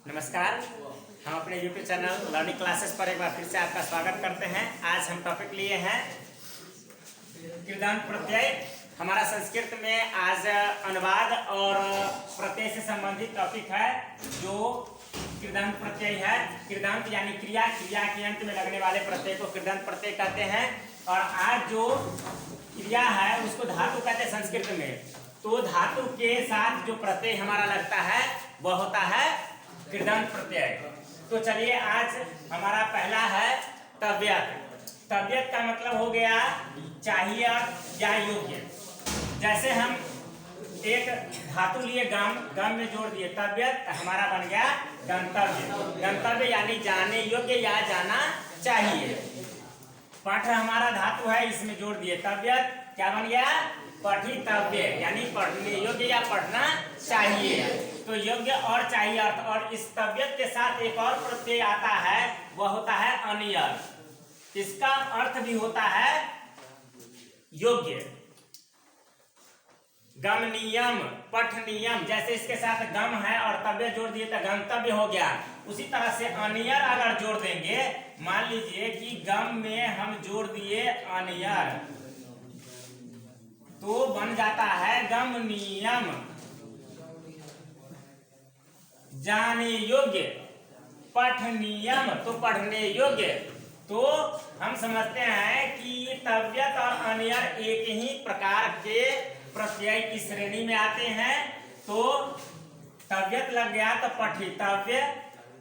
नमस्कार। हम अपने यूट्यूब चैनल लर्निंग क्लासेस पर एक बार फिर से आपका स्वागत करते हैं। आज हम टॉपिक लिए हैं कृदंत प्रत्यय। हमारा संस्कृत में आज अनुवाद और प्रत्यय से संबंधित टॉपिक है जो कृदंत प्रत्यय है। कृदंत यानी क्रिया, क्रिया के अंत में लगने वाले प्रत्यय को कृदंत प्रत्यय कहते हैं। और आज जो क्रिया है उसको धातु कहते हैं संस्कृत में। तो धातु के साथ जो प्रत्यय हमारा लगता है वह होता है कृदंत प्रत्यय। तो चलिए आज हमारा पहला है तव्यत। तव्यत का मतलब हो गया चाहिए या योग्य। जैसे हम एक धातु लिए गम, गम में जोड़ दिए तव्यत, हमारा बन गया गंतव्य। गंतव्य यानी जाने योग्य या जाना चाहिए। पठ हमारा धातु है, इसमें जोड़ दिए तव्यत, क्या बन गया पठितव्य यानी पढ़ने योग्य या पढ़ना चाहिए। तो योग्य और चाहिए अर्थ। और इस तव्यत के साथ एक और प्रत्यय आता है, वह होता है अनियर। इसका अर्थ भी होता है योग्य। गमनियम, पठनियम, जैसे इसके साथ गम है और तव्य जोड़ दिए तो गंतव्य हो गया। उसी तरह से अनियर अगर जोड़ देंगे, मान लीजिए कि गम में हम जोड़ दिए अनियर तो बन जाता है गमनियम। जाने योग्य, पठनियम तो पढ़ने योग्य। तो हम समझते हैं कि तव्यत और अनियर एक ही प्रकार के प्रत्यय की श्रेणी में आते हैं। तो तव्यत लग गया तो पठितव्य,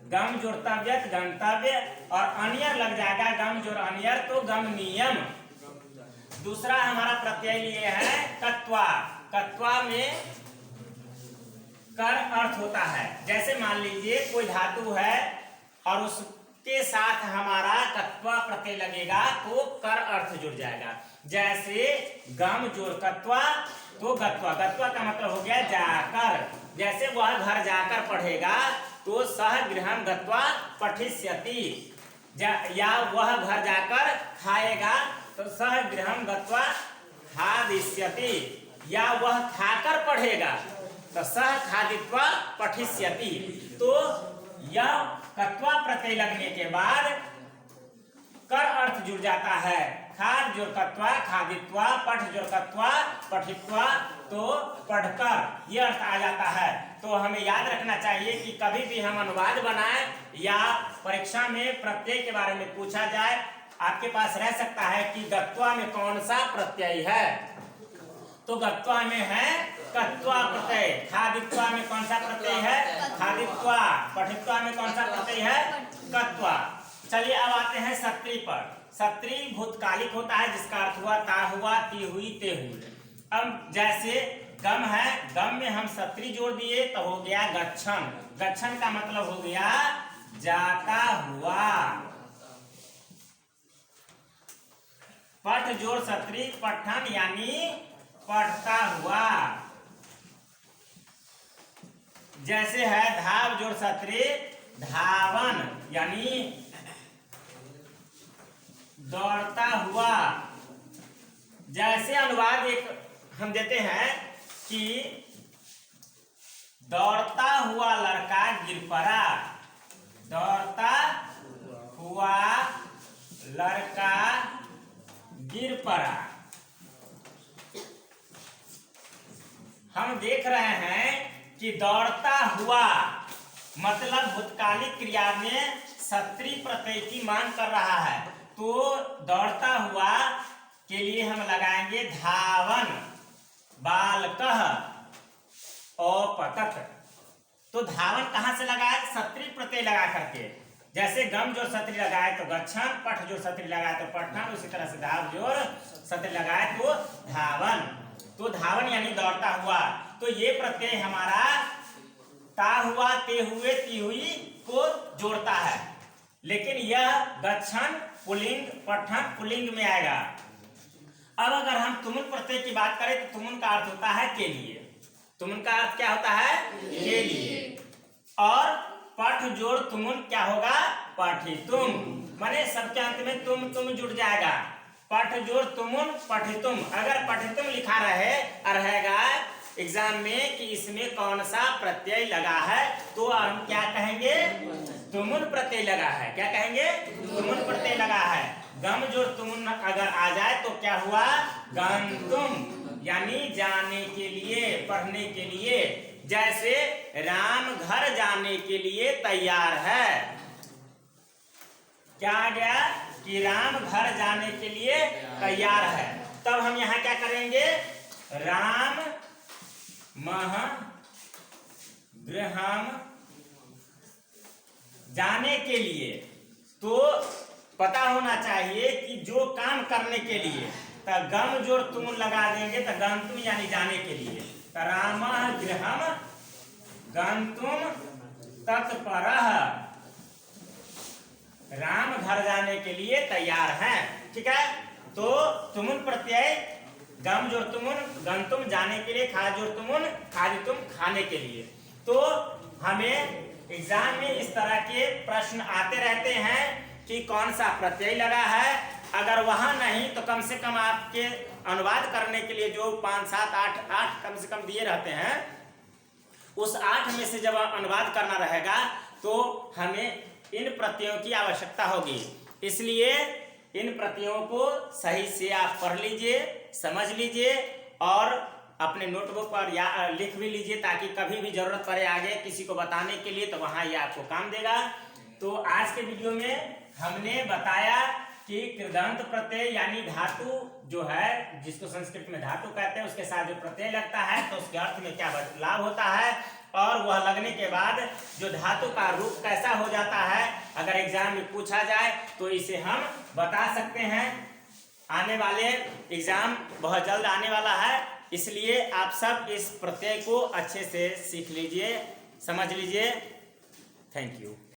गम जोड़ तव्यत गंतव्य, और अनियर लग जाएगा गम जोड़ अनियर तो गमनियम। दूसरा हमारा प्रत्यय लिए है कत्वा। कत्वा में कर अर्थ होता है। जैसे मान लीजिए कोई धातु है और उसके साथ हमारा कत्वा प्रत्यय लगेगा तो कर अर्थ जुड़ जाएगा। जैसे गम जोड़ कत्वा तो गत्वा। गत्वा का मतलब हो गया जाकर। जैसे वह घर जाकर पढ़ेगा तो सह गृहं गत्वा पठिष्यति, या वह घर जाकर खाएगा तो सह गृहं गत्वा खादिष्यति, या वह खाकर पढ़ेगा तो सह खादित्वा पठिष्यति। तो यह कत्वा प्रत्यय लगने के बाद कर अर्थ जुड़ जाता है। खाद जोड़ कत्वा खादित्वा, पठ जोड़ कत्वा पठित्वा तो पढ़कर, यह अर्थ आ जाता है। तो हमें याद रखना चाहिए कि कभी भी हम अनुवाद बनाएं या परीक्षा में प्रत्यय के बारे में पूछा जाए, आपके पास रह सकता है कि गत्वा में कौन सा प्रत्यय है। तो गत्वा में है कत्वा प्रत्यय। खादित्वा में कौन सा प्रत्यय है खादित्वा। पठित्वा में कौन सा प्रत्यय है कत्वा। चलिए अब आते हैं सत्री पर। सत्री भूतकालिक होता है जिसका अर्थ हुआ ता हुआ, ती हुई, ते हुई। अब जैसे गम है, गम में हम सत्री जोड़ दिए तो हो गया गच्छन। गच्छन का मतलब हो गया जाता हुआ। पठ जोड़ सत्री पठन यानी पढ़ता हुआ। जैसे है धाव जोड़ सत्री धावन यानी दौड़ता हुआ। जैसे अनुवाद एक हम देते हैं कि दौड़ता हुआ लड़का गिर पड़ा। दौड़ता हुआ लड़का गिर पड़ा। हम देख रहे हैं कि दौड़ता हुआ मतलब भूतकालिक क्रिया में सत्री प्रत्यय की मांग कर रहा है। तो दौड़ता हुआ के लिए हम लगाएंगे धावन, बालकः औपतत। तो धावन कहां से लगाए सत्री प्रत्यय लगा करके। जैसे गम जोड़ सत्री लगाए तो गच्छन, पठ जोड़ सत्री लगाए तो पठन, उसी तरह से धाव जोड़ सत्री लगाए तो धावन। तो धावन यानी दौड़ता हुआ। तो ये प्रत्यय हमारा ता हुआ, ते हुए, ती हुई को जोड़ता है। लेकिन यह गच्छन पुल्लिंग, पठन पुल्लिंग में आएगा। अब अगर हम तुमुन प्रत्यय की बात करें तो तुमुन का अर्थ होता है के लिए। तुमुन का अर्थ क्या होता है के लिए। और पठ जोड़ तुमुन क्या होगा पठितुम, माने सबके अंत में तुम जुड़ जाएगा। पठ जोड़ तुमुन पठितुम। अगर पठितुम लिखा रहेगा एग्जाम में कि इसमें कौन सा प्रत्यय लगा है, तो हम क्या कहेंगे, तुमुन प्रत्यय लगा है। क्या कहेंगे, तुमुन प्रत्यय लगा है। गम जो तुमुन अगर आ जाए तो क्या हुआ, गंतुम यानी जाने के लिए, पढ़ने के लिए। जैसे राम घर जाने के लिए तैयार है। क्या आ गया कि राम घर जाने के लिए तैयार है। तब हम यहां क्या करेंगे, राम मह गृहम जाने के लिए। तो पता होना चाहिए कि जो काम करने के लिए, तो गम जोड़ तुम लगा देंगे तो गंतुम यानी जाने के लिए। तो राम गृहम गंतुम तत्परः, राम घर जाने के लिए तैयार हैं। ठीक है, तो तुमुन प्रत्यय गम जोड़ तुमुन, गंतुम जाने के लिए, खा जोड़ तुमुन, खादितुम खाने के लिए। तो हमें एग्जाम में इस तरह के प्रश्न आते रहते हैं कि कौन सा प्रत्यय लगा है। अगर वहां नहीं तो कम से कम आपके अनुवाद करने के लिए जो 5, 7, 8 कम से कम दिए रहते हैं, उस 8 में से जब अनुवाद करना रहेगा तो हमें इन प्रत्ययों की आवश्यकता होगी। इसलिए इन प्रत्ययों को सही से आप पढ़ लीजिए, समझ लीजिए और अपने नोटबुक पर या लिख भी लीजिए, ताकि कभी भी जरूरत पड़े आगे किसी को बताने के लिए तो वहां ये आपको काम देगा। तो आज के वीडियो में हमने बताया कि कृदंत प्रत्यय यानी धातु जो है, जिसको संस्कृत में धातु कहते हैं, उसके साथ जो प्रत्यय लगता है तो उसके अर्थ में क्या बदलाव होता है, और वह लगने के बाद जो धातु का रूप कैसा हो जाता है। अगर एग्जाम में पूछा जाए तो इसे हम बता सकते हैं। आने वाले एग्जाम बहुत जल्द आने वाला है, इसलिए आप सब इस प्रत्यय को अच्छे से सीख लीजिए, समझ लीजिए। Thank you.